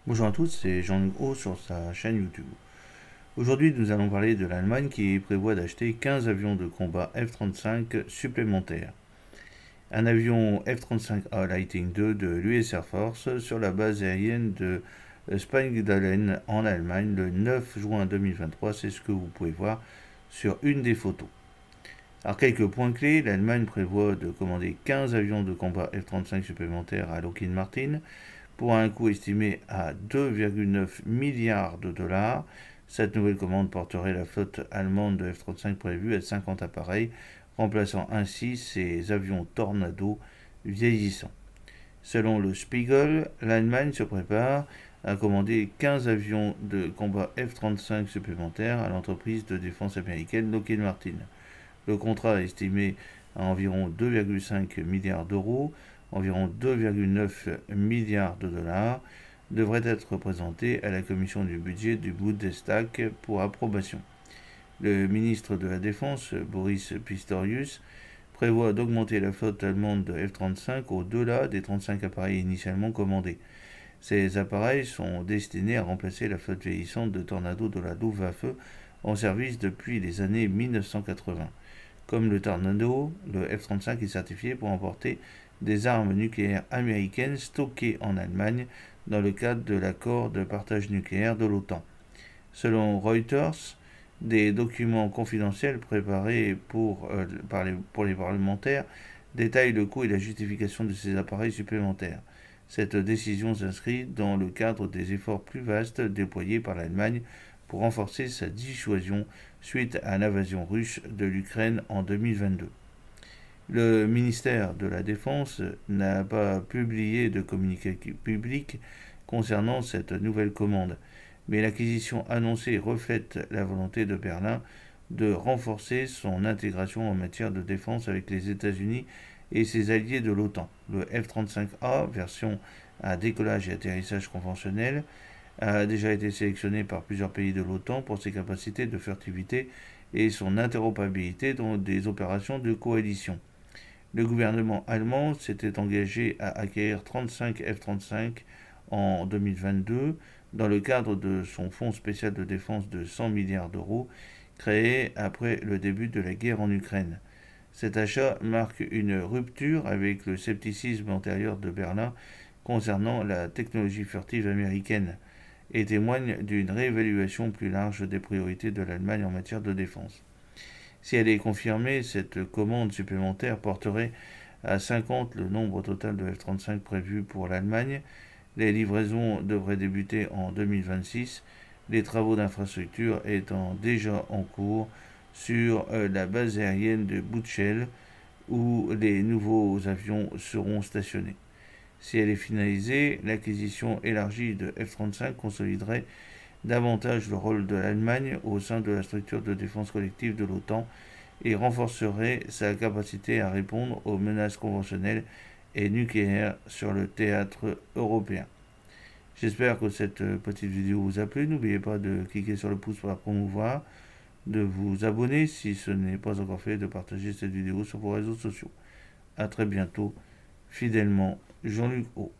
Bonjour à tous, c'est Jean-Luc Haut sur sa chaîne YouTube. Aujourd'hui, nous allons parler de l'Allemagne qui prévoit d'acheter 15 avions de combat F-35 supplémentaires. Un avion F-35A Lightning II de l'US Air Force sur la base aérienne de Spangdalen en Allemagne le 9 juin 2023, c'est ce que vous pouvez voir sur une des photos. Alors quelques points clés, l'Allemagne prévoit de commander 15 avions de combat F-35 supplémentaires à Lockheed Martin pour un coût estimé à 2,9 milliards de dollars. Cette nouvelle commande porterait la flotte allemande de F-35 prévue à 50 appareils, remplaçant ainsi ses avions Tornado vieillissants. Selon le Spiegel, l'Allemagne se prépare à commander 15 avions de combat F-35 supplémentaires à l'entreprise de défense américaine Lockheed Martin. Le contrat est estimé à environ 2,5 milliards d'euros, environ 2,9 milliards de dollars, devrait être présenté à la commission du budget du Bundestag pour approbation. Le ministre de la Défense, Boris Pistorius, prévoit d'augmenter la flotte allemande de F-35 au-delà des 35 appareils initialement commandés. Ces appareils sont destinés à remplacer la flotte vieillissante de Tornado de la Luftwaffe en service depuis les années 1980. Comme le Tornado, le F-35 est certifié pour emporter des armes nucléaires américaines stockées en Allemagne dans le cadre de l'accord de partage nucléaire de l'OTAN. Selon Reuters, des documents confidentiels préparés pour les parlementaires détaillent le coût et la justification de ces appareils supplémentaires. Cette décision s'inscrit dans le cadre des efforts plus vastes déployés par l'Allemagne pour renforcer sa dissuasion suite à l'invasion russe de l'Ukraine en 2022. Le ministère de la Défense n'a pas publié de communiqué public concernant cette nouvelle commande, mais l'acquisition annoncée reflète la volonté de Berlin de renforcer son intégration en matière de défense avec les États-Unis et ses alliés de l'OTAN. Le F-35A, version à décollage et atterrissage conventionnel, a déjà été sélectionné par plusieurs pays de l'OTAN pour ses capacités de furtivité et son interopérabilité dans des opérations de coalition. Le gouvernement allemand s'était engagé à acquérir 35 F-35 en 2022 dans le cadre de son fonds spécial de défense de 100 milliards d'euros créé après le début de la guerre en Ukraine. Cet achat marque une rupture avec le scepticisme antérieur de Berlin concernant la technologie furtive américaine et témoigne d'une réévaluation plus large des priorités de l'Allemagne en matière de défense. Si elle est confirmée, cette commande supplémentaire porterait à 50 le nombre total de F-35 prévu pour l'Allemagne. Les livraisons devraient débuter en 2026, les travaux d'infrastructure étant déjà en cours sur la base aérienne de Butchel où les nouveaux avions seront stationnés. Si elle est finalisée, l'acquisition élargie de F-35 consoliderait davantage le rôle de l'Allemagne au sein de la structure de défense collective de l'OTAN et renforcerait sa capacité à répondre aux menaces conventionnelles et nucléaires sur le théâtre européen. J'espère que cette petite vidéo vous a plu. N'oubliez pas de cliquer sur le pouce pour la promouvoir, de vous abonner si ce n'est pas encore fait, de partager cette vidéo sur vos réseaux sociaux. A très bientôt, fidèlement, Jean-Luc Haut.